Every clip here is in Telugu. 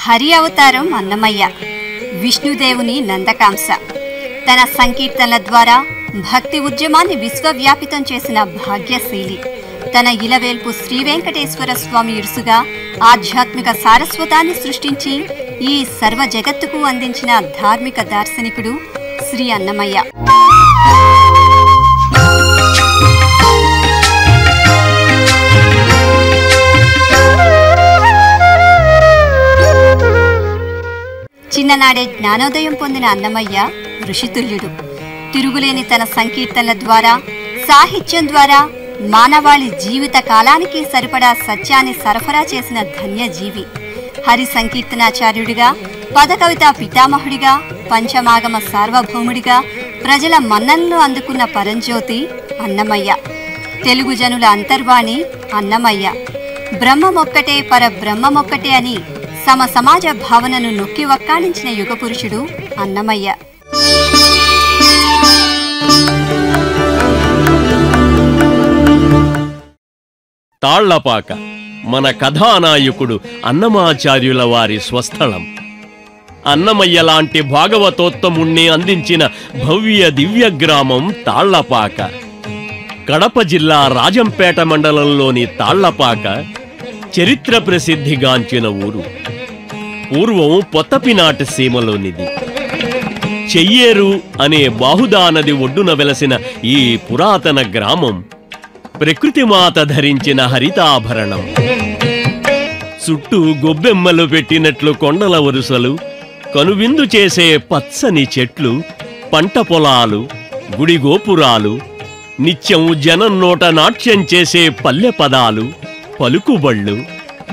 హరి అవతారం అన్నమయ్య, విష్ణుదేవుని నందకాంస. తన సంకీర్తనల ద్వారా భక్తి ఉద్యమాన్ని విశ్వవ్యాపితం చేసిన భాగ్యశీలి. తన ఇలవేల్పు శ్రీ వెంకటేశ్వర స్వామి ఇరుసుగా ఆధ్యాత్మిక సారస్వతాన్ని సృష్టించి ఈ సర్వ జగత్తుకు అందించిన ధార్మిక దార్శనికుడు శ్రీ అన్నమయ్య. చిన్ననాడే జ్ఞానోదయం పొందిన అన్నమయ్య ఋషితుల్యుడు. తిరుగులేని తన సంకీర్తనల ద్వారా, సాహిత్యం ద్వారా మానవాళి జీవిత కాలానికి సరిపడా సత్యాన్ని సరఫరా చేసిన ధన్యజీవి. హరి సంకీర్తనాచార్యుడిగా, పదకవితా పితామహుడిగా, పంచమాగమ సార్వభౌముడిగా ప్రజల మన్ననలు అందుకున్న పరంజ్యోతి అన్నమయ్య. తెలుగు జనుల అంతర్వాణి అన్నమయ్య. బ్రహ్మమొక్కటే పరబ్రహ్మమొక్కటే అని సమాజ భావనను నొక్కి వక్కాణించిన యుగపురుషుడు అన్నమయ్య. తాళ్లపాక మన కథానాయకుడు అన్నమాచార్యుల వారి స్వస్థలం. అన్నమయ్య లాంటి భాగవతోత్తముణ్ణి అందించిన భవ్య దివ్య గ్రామం తాళ్లపాక. కడప జిల్లా రాజంపేట మండలంలోని తాళ్లపాక చరిత్ర ప్రసిద్ధిగాంచిన ఊరు. పూర్వం పొత్తపినాటి సీమలోనిది. చెయ్యేరు అనే బాహుదా నది ఒడ్డున వెలసిన ఈ పురాతన గ్రామం ప్రకృతిమాత ధరించిన హరితాభరణం. చుట్టూ గొబ్బెమ్మలు పెట్టినట్లు కొండల వరుసలు, కనువిందు చేసే పచ్చని చెట్లు, పంట పొలాలు, గుడి గోపురాలు, నిత్యం జనం నోట నాట్యం చేసే పల్లె పదాలు, పలుకుబళ్ళు,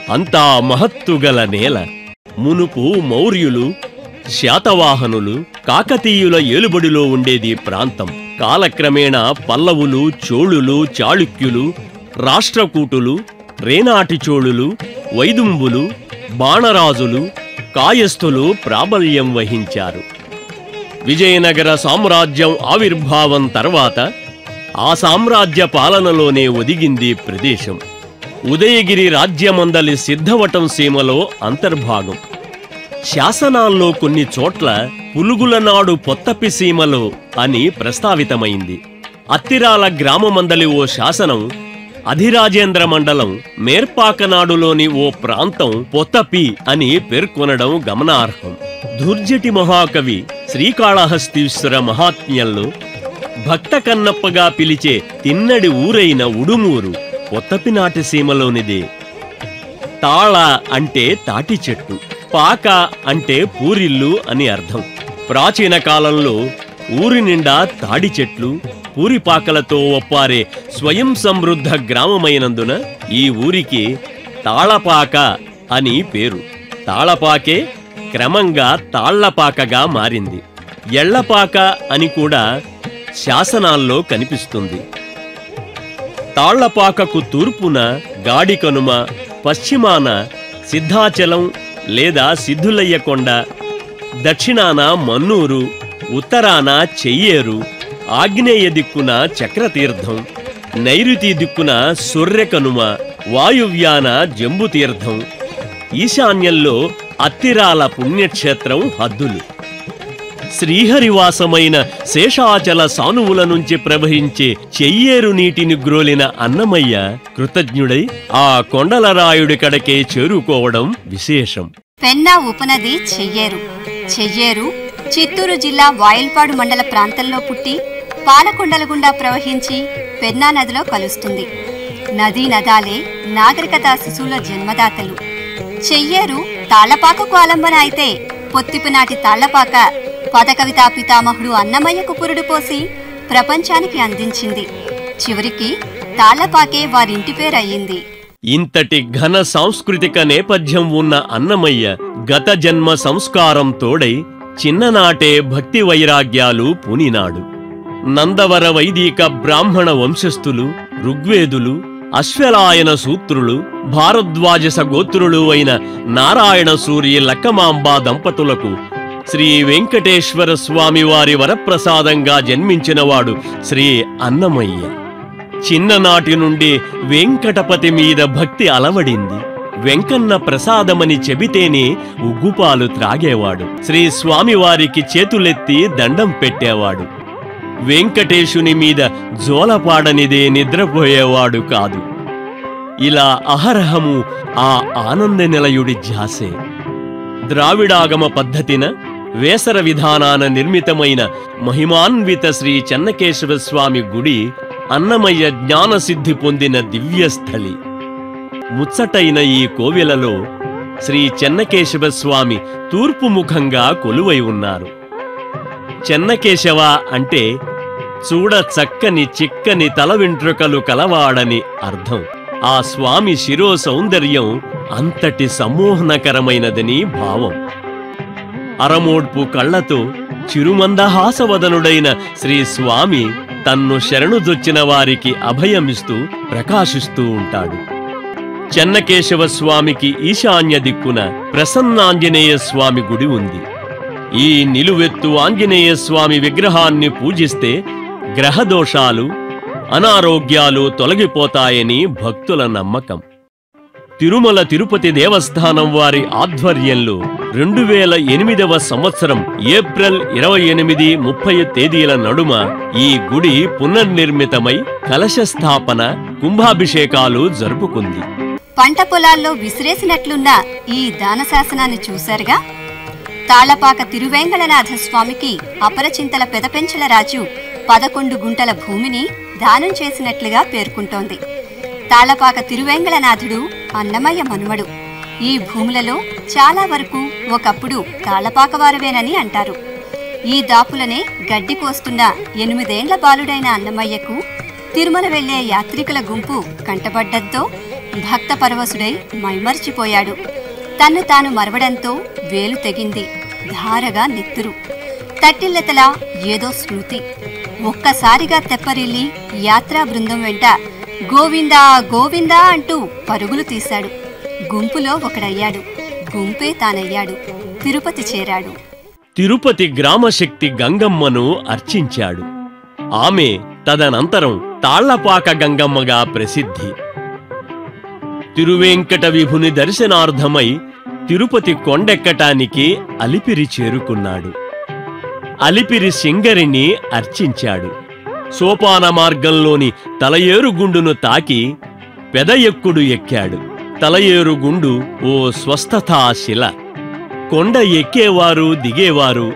అంతా మహత్తుగల నేల. మునుపు మౌర్యులు, శాతవాహనులు, కాకతీయుల ఏలుబడిలో ఉండేది ప్రాంతం. కాలక్రమేణా పల్లవులు, చోళులు, చాళుక్యులు, రాష్ట్రకూటులు, రేనాటి చోళులు, వైదుంబులు, బాణరాజులు, కాయస్థులు ప్రాబల్యం వహించారు. విజయనగర సామ్రాజ్యం ఆవిర్భావం తర్వాత ఆ సామ్రాజ్య పాలనలోనే ఒదిగింది ప్రదేశం. ఉదయగిరి రాజ్యమందలి సిద్ధవటం సీమలో అంతర్భాగం. శాసనాల్లో కొన్ని చోట్ల పులుగులనాడు పొత్తపి సీమలో అని ప్రస్తావితమైంది. అత్తిరాల గ్రామమందలి ఓ శాసనం అధిరాజేంద్ర మండలం మేర్పాకనాడులోని ఓ ప్రాంతం పొత్తపి అని పేర్కొనడం గమనార్హం. దుర్జటి మహాకవి శ్రీకాళహస్తీశ్వర మహాత్మ్యంలో భక్త కన్నప్పగా పిలిచే తిన్నడి ఊరైన ఉడుమూరు పొత్తపినాటి సీమలోనిదే. తాళ అంటే తాటి చెట్టు, పాక అంటే పూరిల్లు అని అర్థం. ప్రాచీన కాలంలో ఊరి నిండా తాడి చెట్లు, పూరిపాకలతో ఒప్పారే స్వయం సమృద్ధ గ్రామమైనందున ఈ ఊరికి తాళపాక అని పేరు. తాళపాకే క్రమంగా తాళ్లపాకగా మారింది. ఎళ్లపాక అని కూడా శాసనాల్లో కనిపిస్తుంది. తాళ్లపాకకు తూర్పున గాడికనుమ, పశ్చిమాన సిద్ధాచలం లేదా సిద్ధులయ్య కొండ, దక్షిణాన మన్నూరు, ఉత్తరాన చెయ్యేరు, ఆగ్నేయ దిక్కున చక్రతీర్థం, నైరుతి దిక్కున సొర్రెకనుమ, వాయువ్యాన జంబుతీర్థం, ఈశాన్యంలో అత్తిరాల పుణ్యక్షేత్రం హద్దులు. శ్రీహరివాసమైన శేషాచల సానువుల నుంచి ప్రవహించే చెయ్యేరు నీటిని గ్రోలిన అన్నమయ్య కృతజ్ఞుడై ఆ కొండలరాయుడి కడకే చేరుకోవడం విశేషం. పెన్నా ఉపనది చెయ్యేరు. చెయ్యేరు చిత్తూరు జిల్లా వాయిల్పాడు మండల ప్రాంతంలో పుట్టి పాలకొండల గుండా ప్రవహించి పెన్నా నదిలో కలుస్తుంది. నదీ నదాలే నాగరికతా శిశువుల జన్మదాతలు. చెయ్యేరు తాళ్లపాకకు ఆలంబన అయితే పొత్తిపినాటి తాళ్లపాక పదకవితా పితామహుడు అన్నమయ్యకు పురుడు పోసి ప్రపంచానికి అందించింది. చివరికి తాళ్లపాకే వారింటి పేరయ్యింది. ఇంతటి ఘన సాంస్కృతిక నేపథ్యం ఉన్న అన్నమయ్య గత జన్మ సంస్కారం తోడై చిన్ననాటే భక్తి వైరాగ్యాలు పూనినాడు. నందవర వైదిక బ్రాహ్మణ వంశస్థులు, ఋగ్వేదులు, అశ్వలాయన సూత్రులు, భారద్వాజస గోత్రులు అయిన నారాయణ సూరి లక్కమాంబ దంపతులకు శ్రీ వెంకటేశ్వర స్వామి వారి వరప్రసాదంగా జన్మించినవాడు శ్రీ అన్నమయ్య. చిన్ననాటి నుండి వెంకటపతి మీద భక్తి అలవడింది. వెంకన్న ప్రసాదమని చెబితేనే ఉగ్గుపాలు త్రాగేవాడు. శ్రీ స్వామివారికి చేతులెత్తి దండం పెట్టేవాడు. వెంకటేశుని మీద జోలపాడనిదే నిద్రపోయేవాడు కాదు. ఇలా అహరహము ఆ ఆనంద నిలయుడి ధ్యాసే. ద్రావిడాగమ పద్ధతిన వేసర విధానాన నిర్మితమైన మహిమాన్విత శ్రీ చెన్నకేశవస్వామి గుడి అన్నమయ్య జ్ఞానసిద్ధి పొందిన దివ్యస్థలి. ముచ్చటైన ఈ కోవెలలో శ్రీ చెన్నకేశవస్వామి తూర్పు ముఖంగా కొలువై ఉన్నారు. చెన్నకేశవ అంటే చూడ చక్కని చిక్కని తల వెంట్రుకలు కలవాడని అర్థం. ఆ స్వామి శిరో సౌందర్యం అంతటి సమ్మోహనకరమైనదని భావం. అరమోడ్పు కళ్లతో చిరుమందహాసవదనుడైన శ్రీ స్వామి తన్ను శరణుదొచ్చిన వారికి అభయమిస్తూ ప్రకాశిస్తూ ఉంటాడు. చెన్నకేశవ స్వామికి ఈశాన్య దిక్కున ప్రసన్నాంజనేయ స్వామి గుడి ఉంది. ఈ నిలువెత్తు ఆంజనేయ స్వామి విగ్రహాన్ని పూజిస్తే గ్రహదోషాలు, అనారోగ్యాలు తొలగిపోతాయని భక్తుల నమ్మకం. తిరుమల తిరుపతి దేవస్థానం వారి ఆధ్వర్యంలో 2008వ సంవత్సరం ఏప్రిల్ 28, 30 తేదీల నడుమ ఈ గుడి పునర్నిర్మితమై కలశస్థాపన, కుంభాభిషేకాలు జరుపుకుంది. పంట పొలాల్లో విసిరేసినట్లున్న ఈ దాన శాసనాన్ని చూశారుగా. తాళ్లపాక తిరువేంగళనాథ స్వామికి అపరచింతల పెదపెంచల రాజు 11 గుంటల భూమిని దానం చేసినట్లుగా పేర్కొంటోంది. తాళ్లపాక తిరువేంగళనాథుడు అన్నమయ్య మనుమడు. ఈ భూములలో చాలా వరకు ఒకప్పుడు తాళ్లపాకవారవేనని అంటారు. ఈ దాపులనే గడ్డి కోస్తున్న 8 ఏళ్ల బాలుడైన అన్నమయ్యకు తిరుమల వెళ్లే యాత్రికుల గుంపు కంటపడ్డంతో భక్త పరవశుడై మైమర్చిపోయాడు. తన్ను తాను మరవడంతో వేలు తెగింది. ధారగా నెత్తురు. తట్టిల్లెతలా ఏదో స్మృతి. ఒక్కసారిగా తెప్పరిల్లి యాత్రా బృందం వెంట గోవిందా గోవిందా అంటూ పరుగులు తీశాడు. గుంపులో ఒకడయ్యాడు. గుంపే తానయ్యాడు. తిరుపతి చేరాడు. తిరుపతి గ్రామశక్తి గంగమ్మను అర్చించాడు. ఆమె తదనంతరం తాళ్లపాక గంగమ్మగా ప్రసిద్ధి. తిరువేంకట విభుని దర్శనార్థమై తిరుపతి కొండెక్కటానికి అలిపిరి చేరుకున్నాడు. అలిపిరి సింగరిని అర్చించాడు. సోపాన మార్గంలోని తలయేరుగుండును తాకి పెద ఎక్కుడు ఎక్కాడు. తలయేరుగుండు ఓ స్వస్థతాశిల. కొండ ఎక్కేవారు దిగేవారు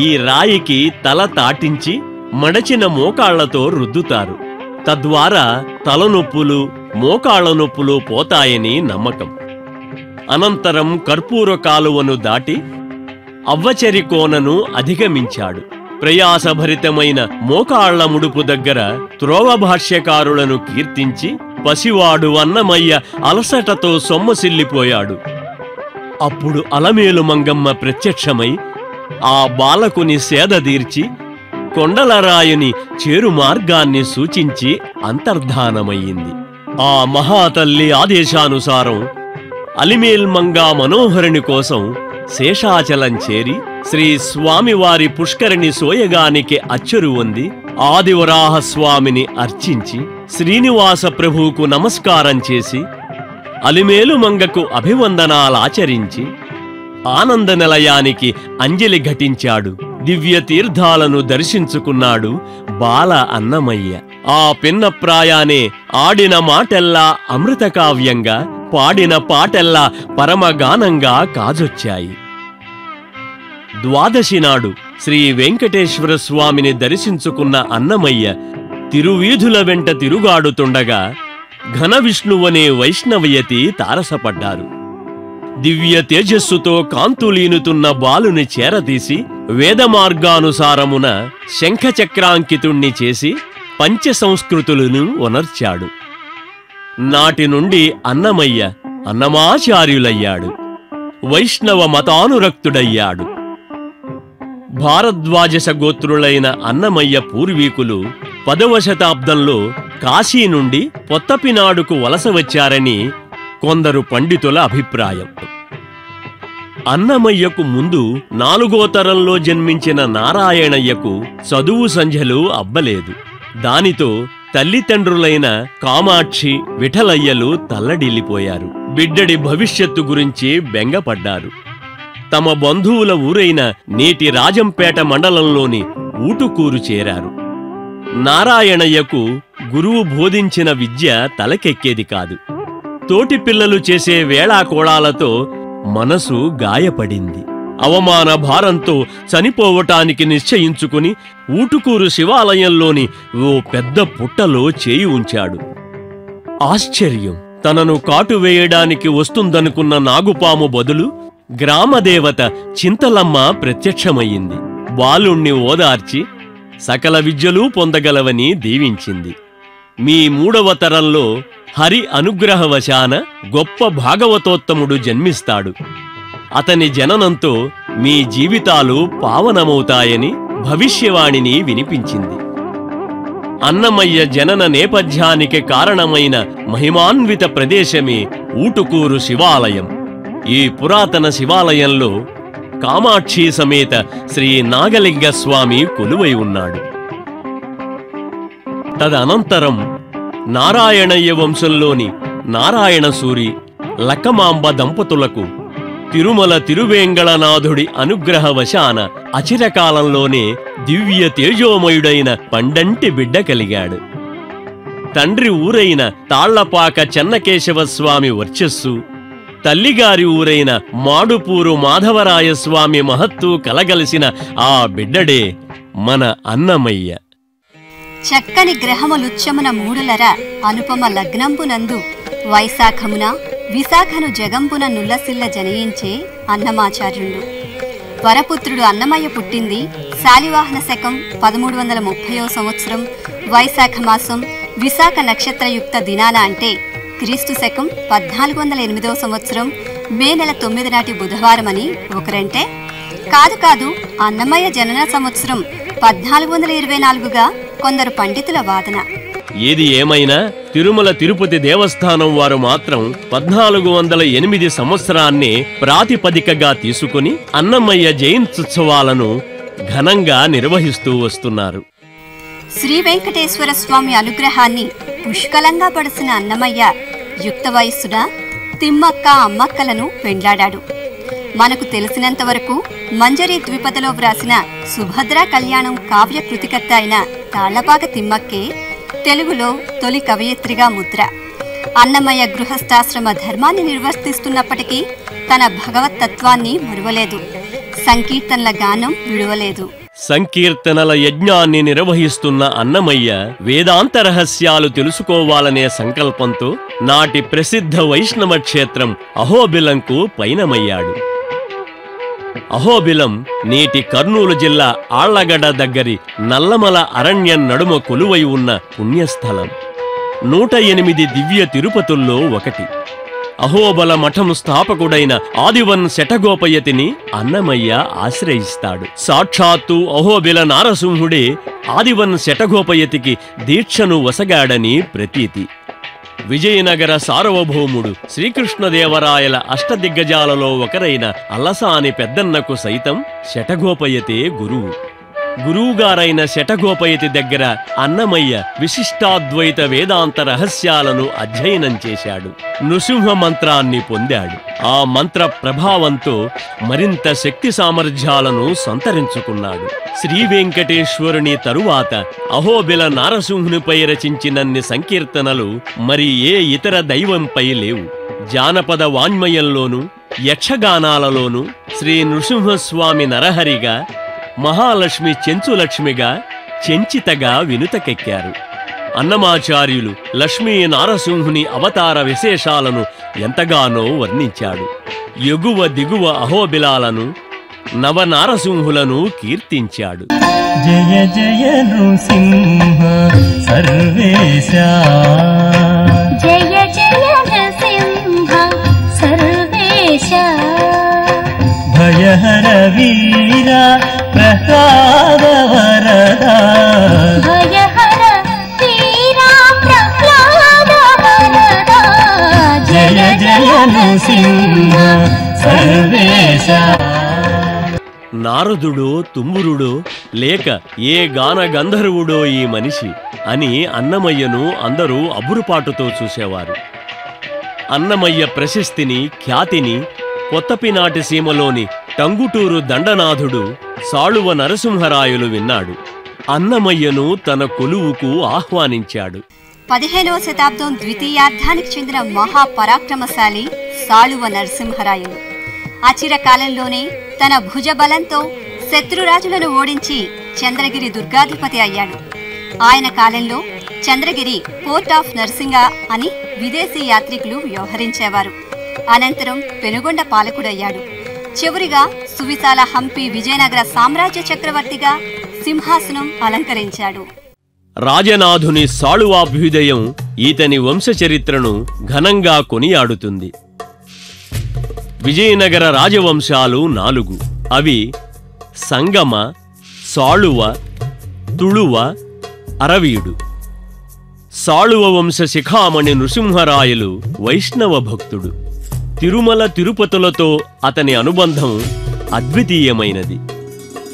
ఈ రాయికి తల తాటించి మడచిన మోకాళ్లతో రుద్దుతారు. తద్వారా తలనొప్పులు, మోకాళ్ల నొప్పులు పోతాయని నమ్మకం. అనంతరం కర్పూర కాలువను దాటి అవ్వచరి కోనను అధిగమించాడు. ప్రయాసభరితమైన మోకాళ్ల ముడుపు దగ్గర త్రోవ భాష్యకారులను కీర్తించి పసివాడు అన్నమయ్య అలసటతో సొమ్మసిల్లిపోయాడు. అప్పుడు అలమేలు మంగమ్మ ప్రత్యక్షమై ఆ బాలకుని సేదదీర్చి కొండలరాయుని చేరు మార్గాన్ని సూచించి అంతర్ధానమయ్యింది. ఆ మహాతల్లి ఆదేశానుసారం అలిమేల్మంగా మనోహరుని కోసం శేషాచలం చేరి శ్రీ స్వామివారి పుష్కరిణి సోయగానికి అచ్చెరు వంది ఆదివరాహస్వామిని అర్చించి శ్రీనివాస ప్రభువుకు నమస్కారం చేసి అలిమేలుమంగకు అభివందనాలాచరించి ఆనంద నిలయానికి అంజలి ఘటించాడు. దివ్య తీర్థాలను దర్శించుకున్నాడు బాల అన్నమయ్య. ఆ పిన్న ప్రాయానే ఆడిన మాటెల్లా అమృత కావ్యంగా, పాడిన పాటెల్లా పరమగానంగా కాజొచ్చాయి. ద్వాదశి నాడు శ్రీ వెంకటేశ్వర స్వామిని దర్శించుకున్న అన్నమయ్య తిరువీధుల వెంట తిరుగాడుతుండగా ఘన విష్ణువనే వైష్ణవయతి తారసపడ్డారు. దివ్య తేజస్సుతో కాంతులీనుతున్న బాలుని చేరతీసి వేదమార్గానుసారమున శంఖచక్రాంకితుణ్ణి చేసి పంచ సంస్కృతులను ఒనర్చాడు. నాటి నుండి అన్నమయ్య అన్నమాచార్యులయ్యాడు. వైష్ణవ మతానురక్తుడయ్యాడు. భారద్వాజస గోత్రులైన అన్నమయ్య పూర్వీకులు 10వ శతాబ్దంలో కాశీ నుండి పొత్తపినాడుకు వలస వచ్చారని కొందరు పండితుల అభిప్రాయం. అన్నమయ్యకు ముందు 4వ తరంలో జన్మించిన నారాయణయ్యకు చదువు సంధ్యలు అబ్బలేదు. దానితో తల్లిదండ్రులైన కామాక్షి విఠలయ్యలు తల్లడిల్లిపోయారు. బిడ్డడి భవిష్యత్తు గురించి బెంగపడ్డారు. తమ బంధువుల ఊరైన నేటి రాజంపేట మండలంలోని ఊటుకూరు చేరారు. నారాయణయ్యకు గురువు బోధించిన విద్య తలకెక్కేది కాదు. తోటి పిల్లలు చేసే వేళాకోళాలతో మనసు గాయపడింది. అవమాన భారంతో చనిపోవటానికి నిశ్చయించుకుని ఊటుకూరు శివాలయంలోని ఓ పెద్ద పుట్టలో చేయి ఉంచాడు. ఆశ్చర్యం! తనను కాటువేయడానికి వస్తుందనుకున్న నాగుపాము బదులు గ్రామదేవత చింతలమ్మ ప్రత్యక్షమయ్యింది. బాలుణ్ణి ఓదార్చి సకల విద్యలు పొందగలవని దీవించింది. మీ 3వ తరంలో హరి అనుగ్రహవశాన గొప్ప భాగవతోత్తముడు జన్మిస్తాడు. అతని జననంతో మీ జీవితాలు పావనమవుతాయని భవిష్యవాణిని వినిపించింది. అన్నమయ్య జనన నేపథ్యానికి కారణమైన మహిమాన్విత ప్రదేశమే ఊటుకూరు శివాలయం. ఈ పురాతన శివాలయంలో కామాక్షి సమేత శ్రీ నాగలింగస్వామి కొలువై ఉన్నాడు. తదనంతరం నారాయణయ్య వంశంలోని నారాయణసూరి లక్కమాంబ దంపతులకు తిరుమల తిరువేంగళనాథుడి అనుగ్రహవశాన అచిరకాలంలోనే దివ్య తేజోమయుడైన పండంటి బిడ్డ కలిగాడు. తండ్రి ఊరైన తాళ్లపాక చెన్నకేశవస్వామి వర్చస్సు, తల్లిగారి ఊరైన మాడుపూరు మాధవరాయస్వామి మహత్తు కలగలిసిన ఆ బిడ్డడే మన అన్నమయ్య. చక్కని గ్రహములుచ్చమున మూడులర అనుపమ లగ్నంబునందు వైశాఖమున విశాఖను జగంబున నుల్లసిల్ల జనయించే అన్నమాచార్యుడు. వరపుత్రుడు అన్నమయ్య పుట్టింది శాలివాహన శకం 1330వ సంవత్సరం వైశాఖ మాసం విశాఖ నక్షత్రయుక్త దినాన, అంటే క్రీస్తు శకం 1408వ సంవత్సరం మే నెల 9 నాటి బుధవారమని ఒకరంటే, కాదు అన్నమయ్య జనన సంవత్సరం 1424గా కొందరు పండితుల వాదన. ఏది ఏమైనా తిరుమల తిరుపతి దేవస్థానం వారు మాత్రం 1408 సంవత్సరాన్నే ప్రాతిపదికగా తీసుకుని అన్నమయ్య జయంత్యుత్సవాలను ఘనంగా నిర్వహిస్తూ వస్తున్నారు. శ్రీ వెంకటేశ్వర స్వామి అనుగ్రహాన్ని పుష్కలంగా పడిసిన అన్నమయ్య యుక్త వయస్సున తిమ్మక్క అమ్మక్కలను పెండ్లాడాడు. మనకు తెలిసినంతవరకు మంజరి ద్విపదలో వ్రాసిన సుభద్రా కళ్యాణం కావ్య కృతికర్త అయిన తాళ్లపాక తిమ్మక్కే తెలుగులో తొలి కవయిత్రిగా ముద్ర. అన్నమయ్య గృహస్థాశ్రమ ధర్మాన్ని నిర్వర్తిస్తున్నప్పటికీ తన భగవత్తత్వాన్ని మరువలేదు. సంకీర్తనల గానం విడువలేదు. సంకీర్తనల యజ్ఞాన్ని నిర్వహిస్తున్న అన్నమయ్య వేదాంత రహస్యాలు తెలుసుకోవాలనే సంకల్పంతో నాటి ప్రసిద్ధ వైష్ణవ క్షేత్రం అహోబిలంకు పయనమయ్యాడు. అహోబిలం నేటి కర్నూలు జిల్లా ఆళ్లగడ్డ దగ్గరి నల్లమల అరణ్యం నడుమ కొలువై ఉన్న పుణ్యస్థలం. 108 దివ్య తిరుపతుల్లో ఒకటి. అహోబల మఠం స్థాపకుడైన ఆదివన్ శఠగోపయతిని అన్నమయ్య ఆశ్రయిస్తాడు. సాక్షాత్తు అహోబిల నారసింహుడే ఆదివన్ శఠగోపయతికి దీక్షను వసగాడని ప్రతీతి. విజయనగర సార్వభౌముడు శ్రీకృష్ణదేవరాయల అష్టదిగ్గజాలలో ఒకరైన అల్లసాని పెద్దన్నకు సైతం శఠగోపయతే గురువు. గురువుగారైన శఠగోపయతి దగ్గర అన్నమయ్య విశిష్టాద్వైత వేదాంత రహస్యాలను అధ్యయనం చేశాడు. నృసింహ మంత్రాన్ని పొందాడు. ఆ మంత్ర ప్రభావంతో మరింత శక్తి సామర్థ్యాలను సంతరించుకున్నాడు. శ్రీ వెంకటేశ్వరుని తరువాత అహోబిల నారసింహునిపై రచించినన్ని సంకీర్తనలు మరి ఏ ఇతర దైవంపై లేవు. జానపద వాన్మయంలోనూ యక్షగానాలలోనూ శ్రీ నృసింహస్వామి నరహరిగా, మహాలక్ష్మి చెంచులక్ష్మిగా, చెంచితగా వినుతకెక్కారు. అన్నమాచార్యులు లక్ష్మీ నారసింహుని అవతార విశేషాలను ఎంతగానో వర్ణించాడు. ఎగువ దిగువ అహోబిలాలను, నవనారసింహులను కీర్తించాడు. జయ జయ నృసింహ సర్వేశ, జయ జయ నృసింహ సర్వేశ, భయహర వీర ప్రహ్లాద వరద, భయహర వీర ప్రహ్లాద వరద, జయ జయ నృసింహ సర్వేశ. నారదుడో తుంబురుడో లేక ఏ గాన గంధర్వుడో ఈ మనిషి అని అన్నమయ్యను అందరూ అబురుపాటుతో చూసేవారు. అన్నమయ్య ప్రశస్తిని, ఖ్యాతిని కొత్తపినాటి సీమలోని టంగుటూరు దండనాథుడు సాళువ నరసింహరాయలు విన్నాడు. అన్నమయ్యను తన కొలువుకు ఆహ్వానించాడు. 15వ శతాబ్దం ద్వితీయార్ధానికి చెందిన మహాపరాక్రమశాలి సాళువ నరసింహరాయలు అచిరకాలంలోనే తన భుజబలంతో శత్రురాజులను ఓడించి చంద్రగిరి దుర్గాధిపతి అయ్యాడు. ఆయన కాలంలో చంద్రగిరి పోర్ట్ ఆఫ్ నర్సింగ అని విదేశీ యాత్రికులు వ్యవహరించేవారు. అనంతరం పెనుగొండ పాలకుడయ్యాడు. చివరిగా సువిశాల హంపి విజయనగర సామ్రాజ్య చక్రవర్తిగా సింహాసనం అలంకరించాడు. రాజనాథుని సాళువాభ్యుదయం ఈతని వంశచరిత్రను ఘనంగా కొనియాడుతుంది. విజయనగర రాజవంశాలు 4. అవి సంగమ, సాళువ, తుళువ, అరవీడు. సాళువ వంశ శిఖామణి నృసింహరాయలు వైష్ణవ భక్తుడు. తిరుమల తిరుపతులతో అతని అనుబంధం అద్వితీయమైనది.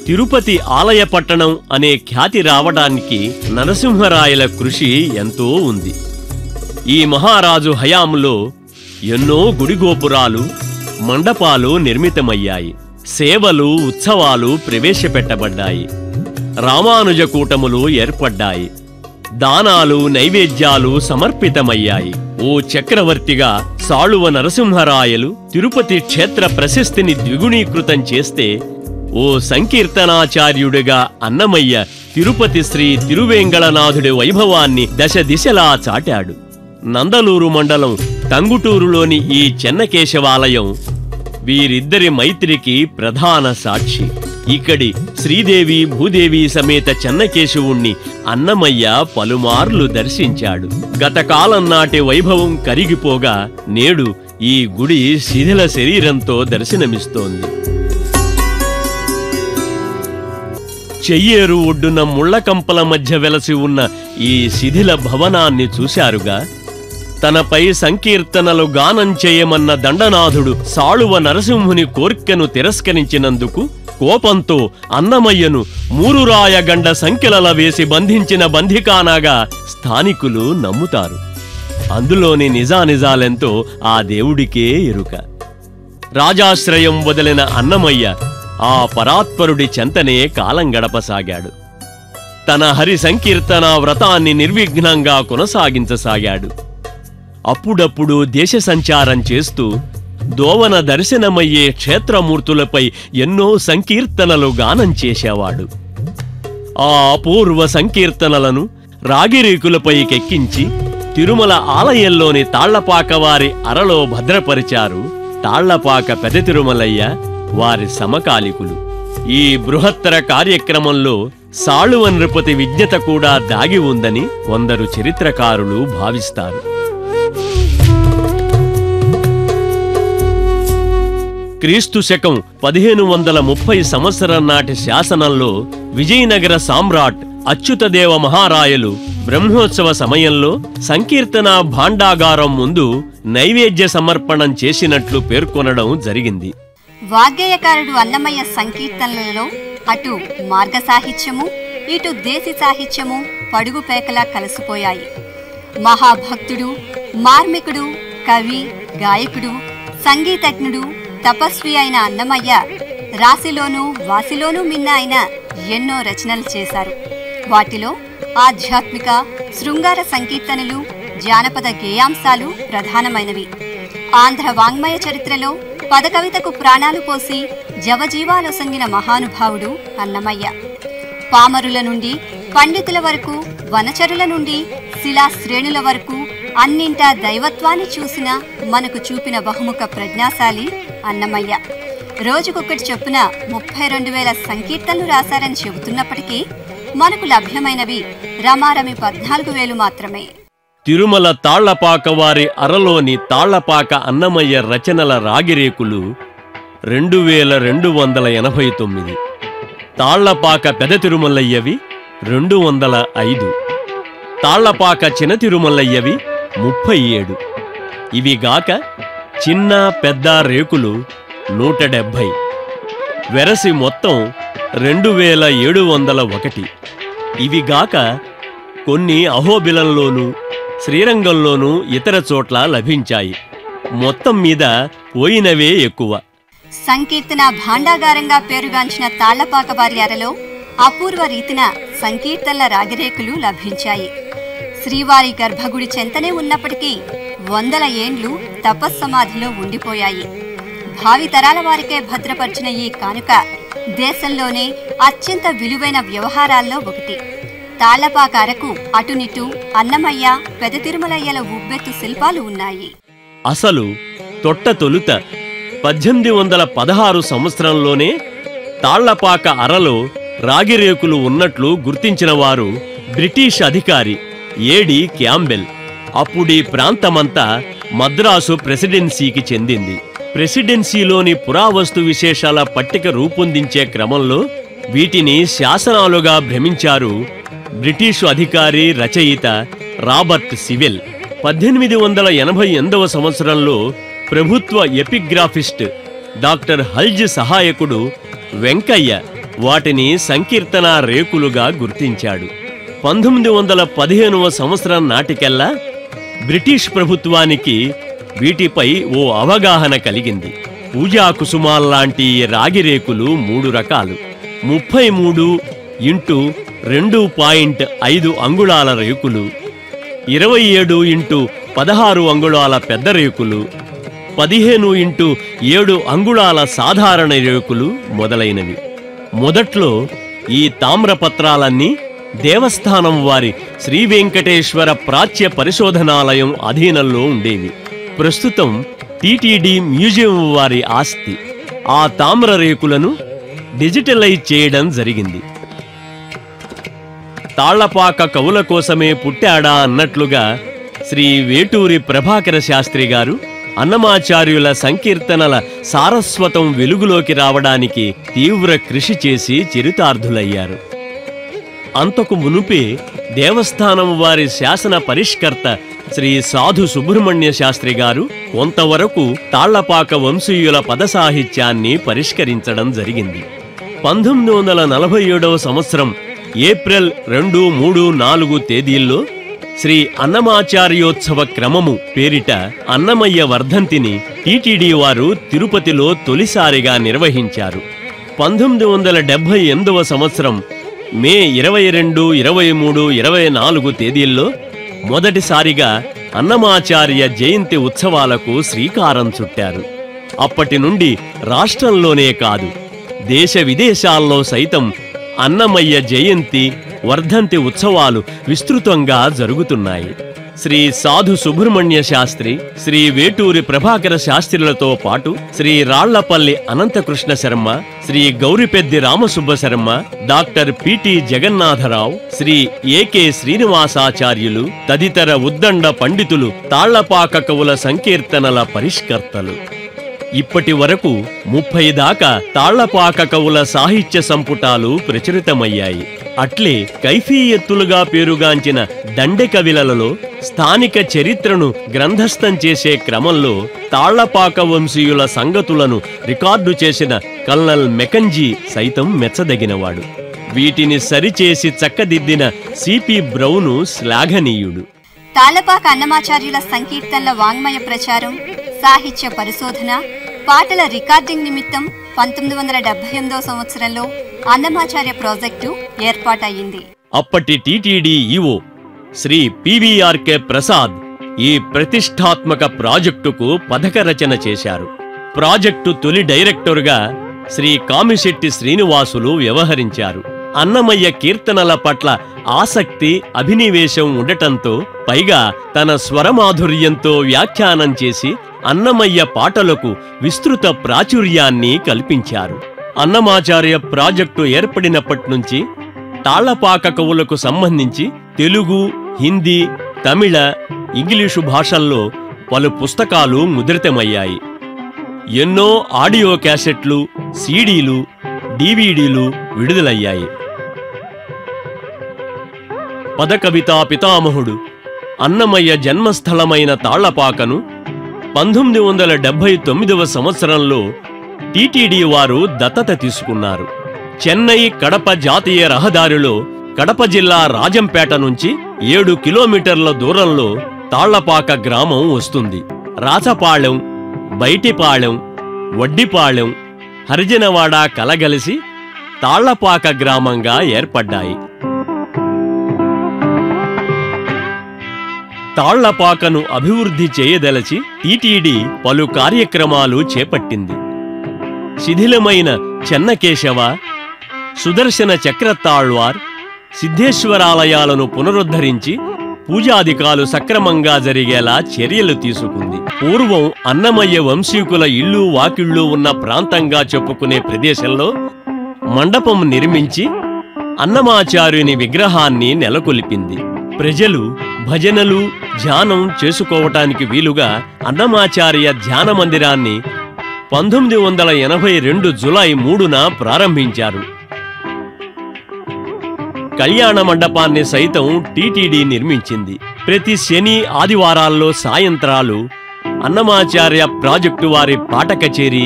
తిరుపతి ఆలయ పట్టణం అనే ఖ్యాతి రావడానికి నరసింహరాయల కృషి ఎంతో ఉంది. ఈ మహారాజు హయాంలో ఎన్నో గుడిగోపురాలు, మండపాలు నిర్మితమయ్యాయి. సేవలు, ఉత్సవాలు ప్రవేశపెట్టబడ్డాయి. రామానుజ కూటములు ఏర్పడ్డాయి. దానాలు, నైవేద్యాలు సమర్పితమయ్యాయి. ఓ చక్రవర్తిగా సాళువ నరసింహరాయలు తిరుపతి క్షేత్ర ప్రశస్తిని ద్విగుణీకృతం చేస్తే, ఓ సంకీర్తనాచార్యుడిగా అన్నమయ్య తిరుపతి శ్రీ తిరువేంగళనాథుడి వైభవాన్ని దశ దిశలా చాటాడు. నందలూరు మండలం టంగుటూరులోని ఈ చెన్నకేశవాలయం వీరిద్దరి మైత్రికి ప్రధాన సాక్షి. ఇక్కడి శ్రీదేవి భూదేవి సమేత చెన్నకేశవుణ్ణి అన్నమయ్య పలుమార్లు దర్శించాడు. గతకాలం నాటి వైభవం కరిగిపోగా నేడు ఈ గుడి శిథిల శరీరంతో దర్శనమిస్తోంది. చెయ్యేరు ఒడ్డున ముళ్లకంపల మధ్య వెలసి ఉన్న ఈ శిథిల భవనాన్ని చూశారుగా. తనపై సంకీర్తనలు గానం చేయమన్న దండనాథుడు సాళువ నరసింహుని కోర్కెను తిరస్కరించినందుకు కోపంతో అన్నమయ్యను మూరురాయగండ సంకెలల వేసి బంధించిన బంధికానాగా స్థానికులు నమ్ముతారు. అందులోని నిజానిజాలెంతో ఆ దేవుడికే ఎరుక. రాజాశ్రయం వదిలిన అన్నమయ్య ఆ పరాత్పరుడి చెంతనే కాలం గడపసాగాడు. తన హరి సంకీర్తన వ్రతాన్ని నిర్విఘ్నంగా కొనసాగించసాగాడు. అప్పుడప్పుడు దేశ సంచారం చేస్తూ దోవన దర్శనమయ్యే క్షేత్రమూర్తులపై ఎన్నో సంకీర్తనలు గానం చేసేవాడు. ఆ అపూర్వ సంకీర్తనలను రాగిరేకులపైకెక్కించి తిరుమల ఆలయంలోని తాళ్లపాకవారి అరలో భద్రపరిచారు తాళ్లపాక పెద తిరుమలయ్య, వారి సమకాలికులు. ఈ బృహత్తర కార్యక్రమంలో సాళువ నృపతి విజ్ఞత కూడా దాగి ఉందని కొందరు చరిత్రకారులు భావిస్తారు. క్రీస్తు శకం 1530 సంవత్సరం నాటి శాసనంలో విజయనగర సామ్రాట్ అచ్యుతదేవ మహారాయలు బ్రహ్మోత్సవ సమయంలో సంకీర్తన భాండాగారం ముందు నైవేద్య సమర్పణం చేసినట్లు పేర్కొనడం జరిగింది. వాగ్గేయకారుడు అన్నమయ్య సంకీర్తనలలో అటు మార్గ సాహిత్యము, ఇటు దేశీ సాహిత్యము పడుగుపేకలా కలిసిపోయాయి. మహాభక్తుడు, మార్మికుడు, కవి, గాయకుడు, సంగీతజ్ఞుడు, తపస్వి అయిన అన్నమయ్య రాశిలోనూ వాసిలోనూ మిన్న అయిన ఎన్నో రచనలు చేశారు. వాటిలో ఆధ్యాత్మిక, శృంగార సంకీర్తనలు, జానపద గేయాంశాలు ప్రధానమైనవి. ఆంధ్ర వాంగ్మయ చరిత్రలో పదకవితకు ప్రాణాలు పోసి జవజీవాలొసంగిన మహానుభావుడు అన్నమయ్య. పామరుల నుండి పండితుల వరకు, వనచరుల నుండి శిలా శ్రేణుల వరకు అన్నింటా దైవత్వాన్ని చూసిన మనకు చూపిన బహుముఖ ప్రజ్ఞాశాలి అన్నమయ్య. రోజుకొకటి చొప్పున 32,000 సంకీర్తనలు రాశారని చెబుతున్నప్పటికీ మనకు లభ్యమైనవి రమారమి 14,000 మాత్రమే. తిరుమల తాళ్లపాక వారి అరలోని తాళ్లపాక అన్నమయ్య రచనల రాగిరేకులు 2289, తాళ్లపాక పెద తిరుమలయ్యవి 205, తాళ్లపాక చిన్న తిరుమలయ్యవి 37. ఇవిగాక చిన్న పెద్ద రేకులు 170. వెరసి మొత్తం 2701. ఇవిగాక కొన్ని అహోబిలంలోనూ శ్రీరంగంలోనూ ఇతర చోట్ల లభించాయి. మొత్తం మీద పోయినవే ఎక్కువ. సంకీర్తన భాండాగారంగా పేరుగాంచిన తాళ్లపాక వారి అరలో అపూర్వ రీతిన సంకీర్తనల రాగిరేకులు లభించాయి. శ్రీవారి గర్భగుడి చెంతనే ఉన్నప్పటికీ 100 ఏండ్లు తపస్సమాధిలో ఉండిపోయాయి. భావితరాల వారికే భద్రపరిచిన ఈ కానుక దేశంలోనే అత్యంత విలువైన వ్యవహారాల్లో ఒకటి. తాళ్లపాక అరకు అటునిటు అన్నమయ్య, పెద తిరుమలయ్యల ఉబ్బెత్తు శిల్పాలు ఉన్నాయి. అసలు తొలుత 1816 సంవత్సరంలోనే తాళ్లపాక అరలో రాగిరేకులు ఉన్నట్లు గుర్తించిన వారు బ్రిటిష్ అధికారి ఏడి క్యాంబెల్. అప్పుడీ ప్రాంతమంతా మద్రాసు ప్రెసిడెన్సీకి చెందింది. ప్రెసిడెన్సీలోని పురావస్తు విశేషాల పట్టిక రూపొందించే క్రమంలో వీటిని శాసనాలుగా భ్రమించారు బ్రిటిషు అధికారి రచయిత రాబర్ట్ సివెల్. 1888వ సంవత్సరంలో ప్రభుత్వ ఎపిగ్రాఫిస్ట్ డాక్టర్ హల్జ్ సహాయకుడు వెంకయ్య వాటిని సంకీర్తన రేకులుగా గుర్తించాడు. 1915వ సంవత్సరం నాటికెల్లా బ్రిటిష్ ప్రభుత్వానికి వీటిపై ఓ అవగాహన కలిగింది. పూజా కుసుమాల్లాంటి రాగిరేకులు 3 రకాలు: 33 x 2.5 అంగుళాల రేకులు, 27 x 16 అంగుళాల పెద్ద రేకులు, 15 x 7 అంగుళాల సాధారణ రేకులు మొదలైనవి. మొదట్లో ఈ తామ్రపత్రాలన్నీ దేవస్థానం వారి శ్రీ వెంకటేశ్వర ప్రాచ్య పరిశోధనాలయం అధీనంలో ఉండేవి. ప్రస్తుతం టీటీడీ మ్యూజియం వారి ఆస్తి. ఆ తామ్ర రేకులను డిజిటలైజ్ చేయడం జరిగింది. తాళ్లపాక కవుల కోసమే పుట్టాడా అన్నట్లుగా శ్రీ వేటూరి ప్రభాకర శాస్త్రి గారు అన్నమాచార్యుల సంకీర్తనల సారస్వతం వెలుగులోకి రావడానికి తీవ్ర కృషి చేసి చరితార్థులయ్యారు. అంతకు మునుపే దేవస్థానం వారి శాసన పరిష్కర్త శ్రీ సాధు సుబ్రహ్మణ్య శాస్త్రి గారు కొంతవరకు తాళ్లపాక వంశీయుల పదసాహిత్యాన్ని పరిష్కరించడం జరిగింది. 1947వ సంవత్సరం ఏప్రిల్ 2, 3, 4 తేదీల్లో శ్రీ అన్నమాచార్యోత్సవ క్రమము పేరిట అన్నమయ్య వర్ధంతిని టీటీడీ వారు తిరుపతిలో తొలిసారిగా నిర్వహించారు. 1978వ సంవత్సరం మే 22, 23, 24 తేదీల్లో మొదటిసారిగా అన్నమాచార్య జయంతి ఉత్సవాలకు శ్రీకారం చుట్టారు. అప్పటి నుండి రాష్ట్రంలోనే కాదు, దేశ విదేశాల్లో సైతం అన్నమయ్య జయంతి, వర్ధంతి ఉత్సవాలు విస్తృతంగా జరుగుతున్నాయి. శ్రీ సాధు సుబ్రహ్మణ్య శాస్త్రి, శ్రీ వేటూరి ప్రభాకర శాస్త్రులతో పాటు Sri Rallapalli Anantakrishna Sharma, Sri Gowripeddi Ramasubba Sharma, doctor PT Jagannatha Rao, Sri AK Srinivasacharyulu తదితర ఉద్దండ పండితులు తాళ్లపాక కవుల సంకీర్తనల పరిష్కర్తలు. ఇప్పటి వరకు 30 దాకా తాళ్లపాక కవుల సాహిత్య సంపుటాలు ప్రచురితమయ్యాయి. అట్లే కైఫీయత్తులుగా పేరుగాంచిన దండె కవిలలో స్థానిక చరిత్రను గ్రంథస్థం చేసే క్రమంలో తాళ్లపాక వంశీయుల సంగతులను రికార్డు చేసిన కల్నల్ మెకంజీ సైతం మెచ్చదగినవాడు. వీటిని సరిచేసి చక్కదిద్దిన సిపి బ్రౌను శ్లాఘనీయుడు. తాళ్లపాక అన్నమాచార్యుల సంకీర్తనల వాంగ్మయ ప్రచారం, సాహిత్య పరిశోధన, పాటల రికార్డింగ్ నిమిత్తం 1978వ సంవత్సరంలో అన్నమాచార్య ప్రాజెక్టు ఏర్పాటయ్యింది. అప్పటి TTD EO Shri PVRK Prasad ఈ ప్రతిష్టాత్మక ప్రాజెక్టుకు పథక రచన చేశారు. ప్రాజెక్టు తొలి డైరెక్టరుగా శ్రీ కామిశెట్టి శ్రీనివాసులు వ్యవహరించారు. అన్నమయ్య కీర్తనల పట్ల ఆసక్తి, అభినివేశం ఉండటంతో పైగా తన స్వరమాధుర్యంతో వ్యాఖ్యానం చేసి అన్నమయ్య పాటలకు విస్తృత ప్రాచుర్యాన్ని కల్పించారు. అన్నమాచార్య ప్రాజెక్టు ఏర్పడినప్పటినుంచి తాళ్లపాక కవులకు సంబంధించి తెలుగు, హిందీ, తమిళ, ఇంగ్లీషు భాషల్లో పలు పుస్తకాలు ముద్రితమయ్యాయి. ఎన్నో ఆడియో క్యాసెట్లు, సీడీలు, డివిడీలు విడుదలయ్యాయి. పదకవితా పితామహుడు అన్నమయ్య జన్మస్థలమైన తాళ్లపాకను 1979వ సంవత్సరంలో టీటీడీ వారు దత్తత తీసుకున్నారు. చెన్నై కడప జాతీయ రహదారిలో కడప జిల్లా రాజంపేట నుంచి 7 కిలోమీటర్ల దూరంలో తాళ్లపాక గ్రామం వస్తుంది. రాచపాళెం, బైటిపాళెం, వడ్డిపాళెం, హరిజనవాడ కలగలిసి తాళ్లపాక గ్రామంగా ఏర్పడ్డాయి. తాళ్లపాకను అభివృద్ధి చేయదలచి టీటీడీ పలు కార్యక్రమాలు చేపట్టింది. శిథిలమైన చెన్నకేశవ, సుదర్శన చక్రతాళ్వార్, సిద్ధేశ్వరాలయాలను పునరుద్ధరించి పూజాధికాలు సక్రమంగా జరిగేలా చర్యలు తీసుకుంది. పూర్వం అన్నమయ్య వంశీకుల ఇళ్ళు వాకిళ్ళు ఉన్న ప్రాంతంగా చెప్పుకునే ప్రదేశంలో మండపం నిర్మించి అన్నమాచార్యుని విగ్రహాన్ని నెలకొల్పింది. ప్రజలు భజనలు, ధ్యానం చేసుకోవటానికి వీలుగా అన్నమాచార్య ధ్యాన మందిరాన్ని 1982 జులై 3న ప్రారంభించారు. కళ్యాణ మండపాన్ని సైతం టీటీడీ నిర్మించింది. ప్రతి శని, ఆదివారాల్లో సాయంత్రాలు అన్నమాచార్య ప్రాజెక్టు వారి పాట కచేరీ,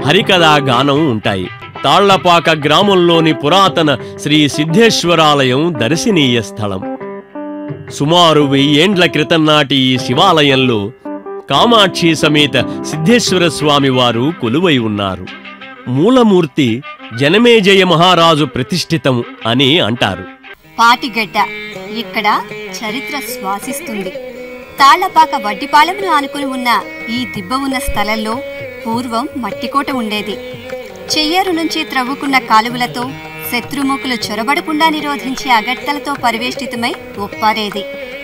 హరికథా గానం ఉంటాయి. తాళ్లపాక గ్రామంలోని పురాతన శ్రీ సిద్ధేశ్వరాలయం దర్శనీయ స్థలం. సుమారు 1000 ఏండ్ల క్రితం నాటి ఈ శివాలయంలో కామాక్షి సమేత సిద్ధేశ్వర స్వామి వారు కొలువై ఉన్నారు. మూలమూర్తి జనమేజయ మహారాజు ప్రతిష్ఠితం అని అంటారు. పాటిగడ్డ ఇక్కడ చరిత్ర శ్వాసిస్తుంది. తాళ్లపాక వడ్డిపాలెంను ఆనుకుని ఉన్న ఈ దిబ్బ ఉన్న స్థలంలో పూర్వం మట్టికోట ఉండేది. చెయ్యేరు నుంచి త్రవ్వుకున్న కాలువలతో శత్రుముఖులు చొరబడకుండా నిరోధించే అగట్టలతో పరివేష్టితమై ఒప్పారేది.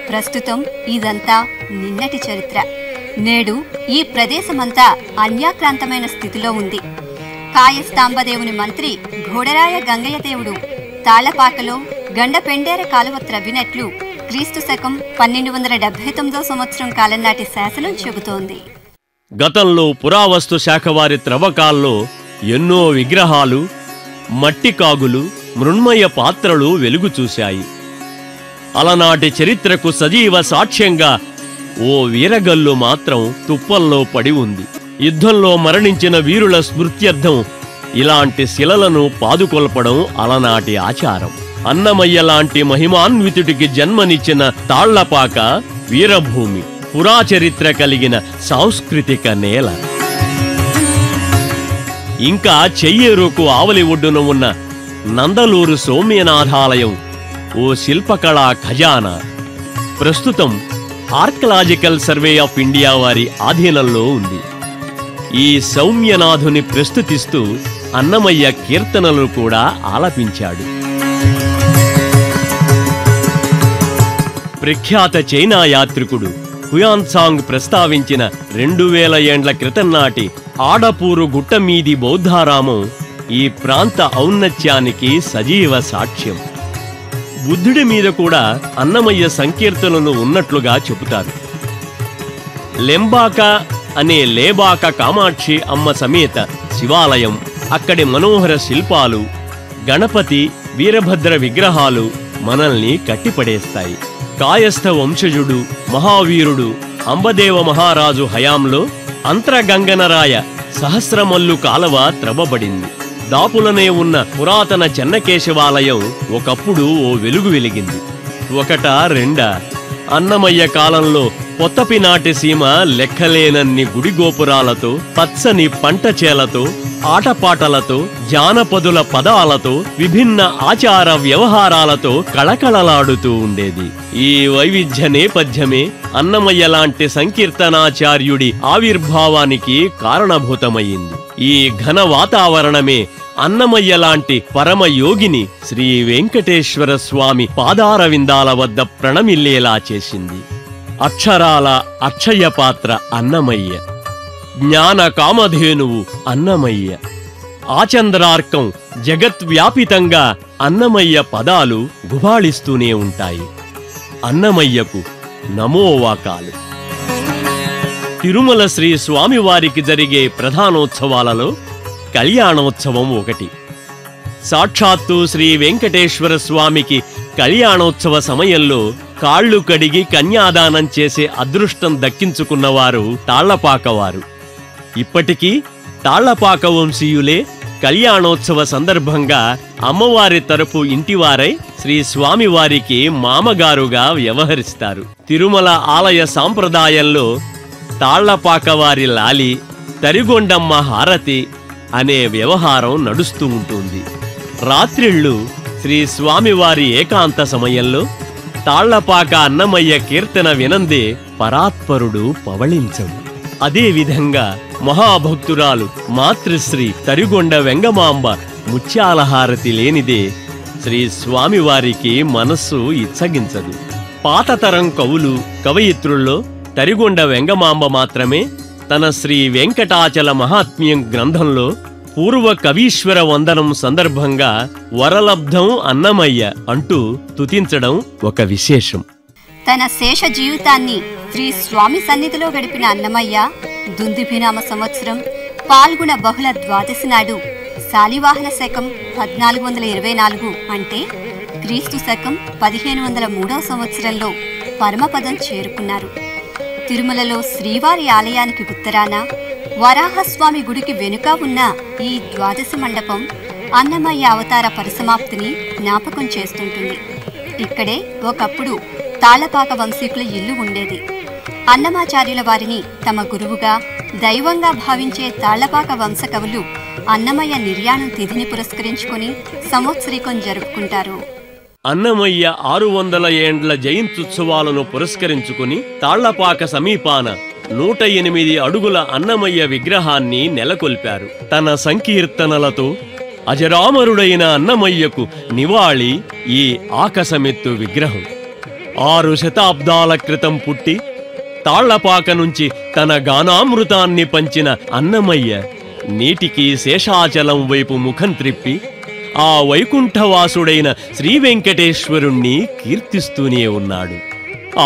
ప్రస్తుతం ఇదంతా నిన్నటి చరిత్ర. నేడు ఈ ప్రదేశమంతా అన్యాక్రాంతమైన స్థితిలో ఉంది. కాయస్తాంబదేవుని మంత్రి ఘోడరాయ గంగయ్య దేవుడు తాళ్లపాకలో గండపెండేర కాలువ త్రవ్వినట్లు క్రీస్తు శకం 1279 సంవత్సరం కాలం నాటి శాసనం చెబుతోంది. గతంలో పురావస్తు శాఖ వారి త్రవ్వకాల్లో ఎన్నో విగ్రహాలు, మట్టి కాగులు, మృణ్మయ పాత్రలు వెలుగు చూశాయి. అలనాటి చరిత్రకు సజీవ సాక్ష్యంగా ఓ వీరగల్లు మాత్రం తుప్పల్లో పడి ఉంది. యుద్ధంలో మరణించిన వీరుల స్మృత్యర్థం ఇలాంటి శిలలను పాదుకొల్పడం అలనాటి ఆచారం. అన్నమయ్య లాంటి మహిమాన్వితుడికి జన్మనిచ్చిన తాళ్లపాక వీరభూమి, పురాచరిత్ర కలిగిన సాంస్కృతిక నేల. ఇంకా చెయ్యేరుకు ఆవలి ఒడ్డున ఉన్న నందలూరు సౌమ్యనాథాలయం ఓ శిల్పకళా ఖజానా. ప్రస్తుతం ఆర్కలాజికల్ సర్వే ఆఫ్ ఇండియా వారి ఆధీనంలో ఉంది. ఈ సౌమ్యనాథుని ప్రస్తుతిస్తూ అన్నమయ్య కీర్తనలు కూడా ఆలపించాడు. ప్రఖ్యాత చైనా యాత్రికుడు హుయాన్సాంగ్ ప్రస్తావించిన 2000 ఏండ్ల క్రితం నాటి ఆడపూరు గుట్టమీది బౌద్ధారామం ఈ ప్రాంత ఔన్నత్యానికి సజీవ సాక్ష్యం. బుద్ధుడి మీద కూడా అన్నమయ్య సంకీర్తనలు ఉన్నట్లుగా చెబుతారు. లెంబాక అనే లేబాక కామాక్షి అమ్మ సమేత శివాలయం, అక్కడి మనోహర శిల్పాలు, గణపతి, వీరభద్ర విగ్రహాలు మనల్ని కట్టిపడేస్తాయి. కాయస్థ వంశజుడు, మహావీరుడు అంబదేవ మహారాజు హయాంలో అంతరగంగనరాయ సహస్రమల్లు కాలవ త్రవ్వబడింది. దాపులనే ఉన్న పురాతన చెన్నకేశవాలయం ఒకప్పుడు ఓ వెలుగు వెలిగింది. ఒకటా రెండా? అన్నమయ్య కాలంలో పొత్తపినాటి సీమ లెక్కలేనన్ని గుడి గోపురాలతో, పచ్చని పంట చేలతో, ఆటపాటలతో, జానపదుల పదాలతో, విభిన్న ఆచార వ్యవహారాలతో కళకళలాడుతూ ఉండేది. ఈ వైవిధ్య నేపథ్యమే అన్నమయ్య లాంటి సంకీర్తనాచార్యుడి ఆవిర్భావానికి కారణభూతమయ్యింది. ఈ ఘన వాతావరణమే అన్నమయ్య లాంటి పరమయోగిని శ్రీ వెంకటేశ్వర స్వామి పాదారవిందాల వద్ద ప్రణమిల్లేలా చేసింది. అక్షరాల అక్షయ పాత్ర అన్నమయ్య, జ్ఞాన కామధేనువు అన్నమయ్య, ఆచంద్రార్కం జగద్వ్యాపితంగా అన్నమయ్య పదాలు గుబాళిస్తూనే ఉంటాయి. అన్నమయ్యకు నమోవాకాలు. తిరుమల శ్రీ స్వామివారికి జరిగే ప్రధానోత్సవాలలో కళ్యాణోత్సవం ఒకటి. సాక్షాత్తు శ్రీ వెంకటేశ్వర స్వామికి కళ్యాణోత్సవ సమయంలో కాళ్లు కడిగి కన్యాదానం చేసే అదృష్టం దక్కించుకున్నవారు తాళ్లపాకవారు. ఇప్పటికీ తాళ్లపాక వంశీయులే కళ్యాణోత్సవ సందర్భంగా అమ్మవారి తరపు ఇంటివారై శ్రీ స్వామివారికి మామగారుగా వ్యవహరిస్తారు. తిరుమల ఆలయ సాంప్రదాయంలో తాళ్లపాకవారి లాలి, తరిగొండమ్మ హారతి అనే వ్యవహారం నడుస్తూ ఉంటుంది. రాత్రిళ్ళు శ్రీ స్వామివారి ఏకాంత సమయంలో తాళ్లపాక అన్నమయ్య కీర్తన వినందే పరాత్పరుడు పవళించడు. అదేవిధంగా మహాభక్తురాలు మాతృశ్రీ తరిగొండ వెంగమాంబ ముత్యాలహారతి లేనిదే శ్రీ స్వామివారికి మనస్సు ఇచ్చగించదు. పాతతరం కవులు కవయిత్రుల్లో తరిగొండ వెంగమాంబ మాత్రమే తన శ్రీ వెంకటాచల మహాత్మ్యం గ్రంథంలో పూర్వ కవీశ్వర వందనం సందర్భంగా వరలబ్ధం అన్నమయ్య అంటూ స్తుతించడం ఒక విశేషం. తన శేష జీవితాన్ని శ్రీ స్వామి సన్నిధిలో గడిపిన అన్నమయ్య దుందుభినామ సంవత్సరం పాల్గొన బహుళ ద్వాదశి నాడు శాలివాహన శకం 1424 అంటే క్రీస్తు శకం 1503 సంవత్సరంలో పరమపదం చేరుకున్నారు. తిరుమలలో శ్రీవారి ఆలయానికి ఉత్తరాన వరాహస్వామి గుడికి వెనుక ఉన్న ఈ ద్వాదశి మండపం అన్నమయ్య అవతార పరిసమాప్తిని జ్ఞాపకం చేస్తుంటుంది. ఇక్కడే ఒకప్పుడు తాళ్లపాక వంశీకుల ఇల్లు ఉండేది. అన్నమాచార్యుల వారిని తమ గురువుగా దైవంగా భావించే తాళ్లపాక వంశకవులు అన్నమయ్య నిర్యాణం తిథిని పురస్కరించుకొని సంవత్సరీకం జరుపుకుంటారు. అన్నమయ్య 600 ఏండ్ల జయంత్యుత్సవాలను పురస్కరించుకుని తాళ్లపాక సమీపాన 108 అడుగుల అన్నమయ్య విగ్రహాన్ని నెలకొల్పారు. తన సంకీర్తనలతో అజరామరుడైన అన్నమయ్యకు నివాళి ఈ ఆకసమెత్తు విగ్రహం. 6 శతాబ్దాల క్రితం పుట్టి తాళ్లపాక నుంచి తన గానామృతాన్ని పంచిన అన్నమయ్య నేటికి శేషాచలం వైపు ముఖం త్రిప్పి ఆ వైకుంఠవాసుడైన శ్రీ వెంకటేశ్వరుణ్ణి కీర్తిస్తూనే ఉన్నాడు.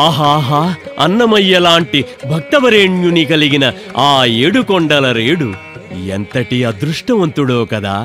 ఆహాహా, అన్నమయ్య లాంటి భక్తవరేణ్యుని కలిగిన ఆ 7 కొండల రేడు ఎంతటి అదృష్టవంతుడో కదా.